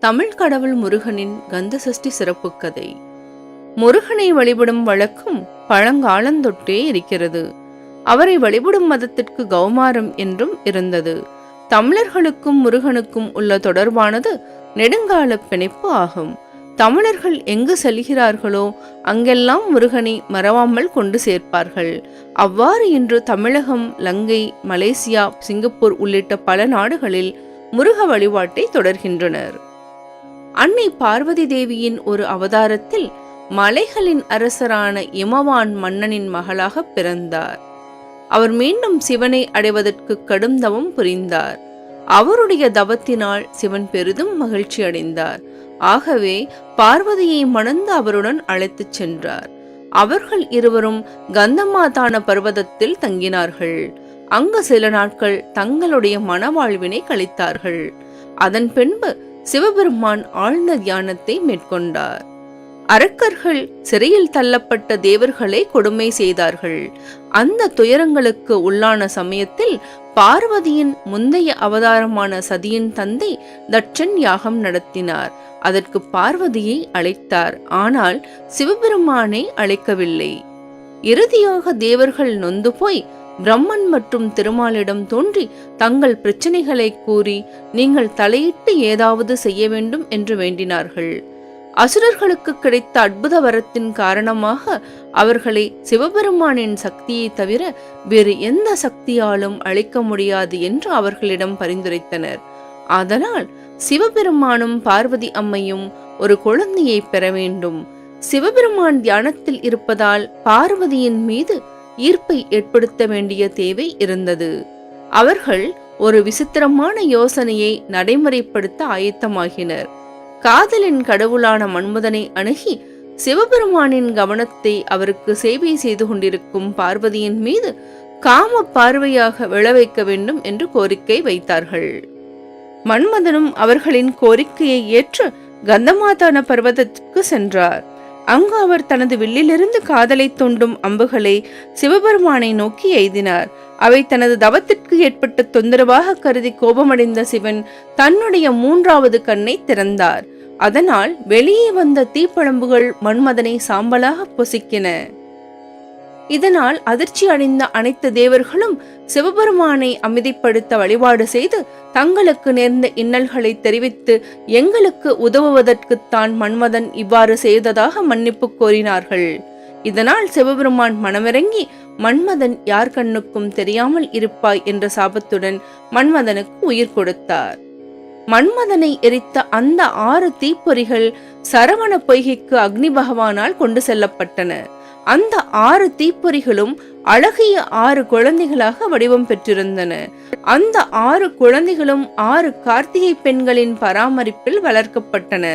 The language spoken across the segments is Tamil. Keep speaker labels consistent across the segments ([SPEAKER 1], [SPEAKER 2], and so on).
[SPEAKER 1] தமிழ் கடவுள் முருகனின் கந்த சஷ்டி சிறப்பு கதை. முருகனை வழிபடும் வழக்கம் பழங்காலந்தொட்டே இருக்கிறது. அவரை வழிபடும் மதத்திற்கு கௌமாரம் என்றும் இருந்தது. தமிழர்களுக்கும் முருகனுக்கும் உள்ள தொடர்பானது நெடுங்கால பிணைப்பு ஆகும். தமிழர்கள் எங்கு செல்கிறார்களோ அங்கெல்லாம் முருகனை மறவாமல் கொண்டு சேர்ப்பார்கள். அவ்வாறு இன்று தமிழகம், லங்கை, மலேசியா, சிங்கப்பூர் உள்ளிட்ட பல நாடுகளில் முருக வழிபாட்டை தொடர்கின்றனர். அன்னை பார்வதி தேவியின் ஒரு அவதாரத்தில் மலைகளின் அரசரான இமவான் மன்னனின் மகளாக பிறந்தார். அவர் மீண்டும் சிவனை அடைவதற்கு கடும் தவம் புரிந்தார். அவருடைய தவத்தினால் சிவன் பெரிதும் மகிழ்ச்சி அடைந்தார். ஆகவே பார்வதியை மணந்து அவருடன் அழைத்துச் சென்றார். அவர்கள் இருவரும் கந்தமாதான பர்வதத்தில் தங்கினார்கள். அங்கு சில நாட்கள் தங்களுடைய மனவாழ்வினை கழித்தார்கள். அதன் பின்பு சிவபெருமான் ஆழ்ந்த தியானத்தை மேற்கொண்டார். அரக்கர்கள் சிறையில் தள்ளப்பட்ட தேவர்களை கொடுமை செய்தார்கள். அந்த துயரங்களுக்கு உள்ளான சமயத்தில் பார்வதியின் முந்தைய அவதாரமான சதியின் தந்தை தட்சன் யாகம் நடத்தினார். அதற்கு பார்வதியை அழைத்தார். ஆனால் சிவபெருமானை அழைக்கவில்லை. இறுதியாக தேவர்கள் நொந்து போய் பிரம்மன் மற்றும் திருமாலிடம் தோன்றி தங்கள் பிரச்சனைகளை கூறி நீங்கள் தலையிட்டு ஏதாவது செய்ய வேண்டும் என்று வேண்டினார்கள். அசுரர்களுக்கு கிடைத்த அற்புத வரத்தின் காரணமாக அவர்களை சிவபெருமானின் சக்தியை தவிர வேறு எந்த சக்தியாலும் அழிக்க முடியாது என்று அவர்களிடம் பரிந்துரைத்தனர். அதனால் சிவபெருமானும் பார்வதி அம்மையும் ஒரு குழந்தையை பெற வேண்டும். சிவபெருமான் தியானத்தில் இருப்பதால் பார்வதியின் மீது ஈர்ப்பை ஏற்படுத்த வேண்டிய தேவை இருந்தது. அவர்கள் ஒரு விசித்திரமான யோசனையை நடைமுறைப்படுத்த ஆயத்தமாகினர். காதலின் கடவுளான மன்மதனை அணுகி சிவபெருமானின் கவனத்தை அவருக்கு சேவை செய்து கொண்டிருக்கும் பார்வதியின் மீது காம பார்வையாக விழ வைக்க வேண்டும் என்று கோரிக்கை வைத்தார்கள். மன்மதனும் அவர்களின் கோரிக்கையை ஏற்று கந்தமாதான பர்வதத்திற்கு சென்றார். அங்கு அவர் தனது வில்லிலிருந்து காதலை தூண்டும் அம்புகளை சிவபெருமானை நோக்கி எய்தினார். அவை தனது தவத்திற்கு ஏற்பட்ட தொந்தரவாக கருதி கோபமடைந்த சிவன் தன்னுடைய மூன்றாவது கண்ணை திறந்தார். அதனால் வெளியே வந்த தீப்பழம்புகள் மன்மதனை சாம்பலாக பொசுக்கின. இதனால் அதிர்ச்சி அடைந்த அனைத்து தேவர்களும் சிவபெருமானை அமைதிப்படுத்த வழிபாடு செய்து தங்களுக்கு நேர்ந்த இன்னல்களை தெரிவித்து எங்களுக்கு உதவுவதற்குத்தான் மன்மதன் இவ்வாறு செய்ததாக மன்னிப்பு கோரினார்கள். இதனால் சிவபெருமான் மனமிறங்கி மன்மதன் யார் கண்ணுக்கும் தெரியாமல் இருப்பாய் என்ற சாபத்துடன் மன்மதனுக்கு உயிர் கொடுத்தார். மன்மதனை எரித்த அந்த 6 தீப்பொறிகள் சரவண பொய்கைக்கு அக்னி பகவானால் கொண்டு செல்லப்பட்டன. அந்த 6 தீப்பொறிகளும் அழகிய 6 குழந்தைகளாக வடிவம் பெற்றிருந்தன. அந்த 6 குழந்தைகளும் 6 கார்த்திகை பெண்களின் பராமரிப்பில் வளர்க்கப்பட்டன.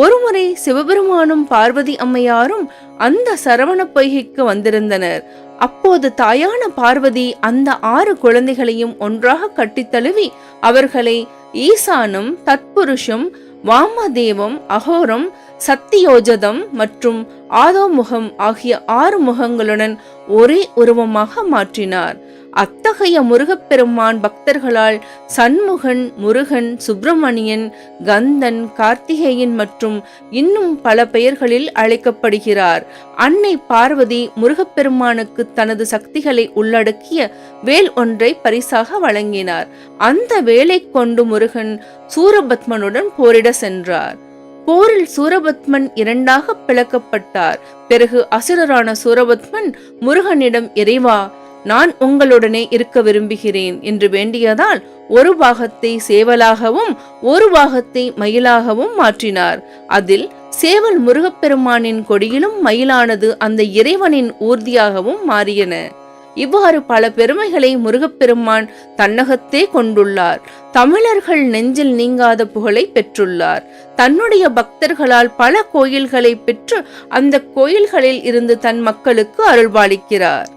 [SPEAKER 1] ஒருமுறை சிவபெருமானும் பார்வதி அம்மையாரும் அந்த சரவண பொய்கைக்கு வந்திருந்தனர். அப்போது தாயான பார்வதி அந்த 6 குழந்தைகளையும் ஒன்றாக கட்டித்தழுவி அவர்களை ஈசானம், தத்புருஷம், வாமதேவம், அகோரம், சத்தியோஜதம் மற்றும் ஆதோமுகம் ஆகிய 6 முகங்களுடன் ஒரே உருவமாக மாற்றினார். அத்தகைய முருகப்பெருமான் பக்தர்களால் சண்முகன், முருகன், சுப்பிரமணியன், கந்தன், கார்த்திகேயன் மற்றும் இன்னும் பல பெயர்களில் அழைக்கப்படுகிறார். அன்னை பார்வதி முருகப்பெருமானுக்கு தனது சக்திகளை உள்ளடக்கிய வேல் ஒன்றை பரிசாக வழங்கினார். அந்த வேலை கொண்டு முருகன் சூரபத்மனுடன் போரிட சென்றார். போரில் சூரபத்மன் 2ஆக பிளக்கப்பட்டார். பிறகு அசுரரான சூரபத்மன் முருகனிடம், இறைவா, நான் உங்களுடனே இருக்க விரும்புகிறேன் என்று வேண்டியதால் ஒரு பாகத்தை சேவலாகவும் ஒரு பாகத்தை மயிலாகவும் மாற்றினார். அதில் சேவல் முருகப்பெருமானின் கொடியிலும் மயிலானது அந்த இறைவனின் ஊர்தியாகவும் மாறியன. இவ்வாறு பல பெருமைகளை முருகப்பெருமான் தன்னகத்தே கொண்டுள்ளார். தமிழர்கள் நெஞ்சில் நீங்காத புகழை பெற்றுள்ளார். தன்னுடைய பக்தர்களால் பல கோயில்களை பெற்று அந்த கோயில்களில் இருந்து தன் மக்களுக்கு அருள்பாலிக்கிறார்.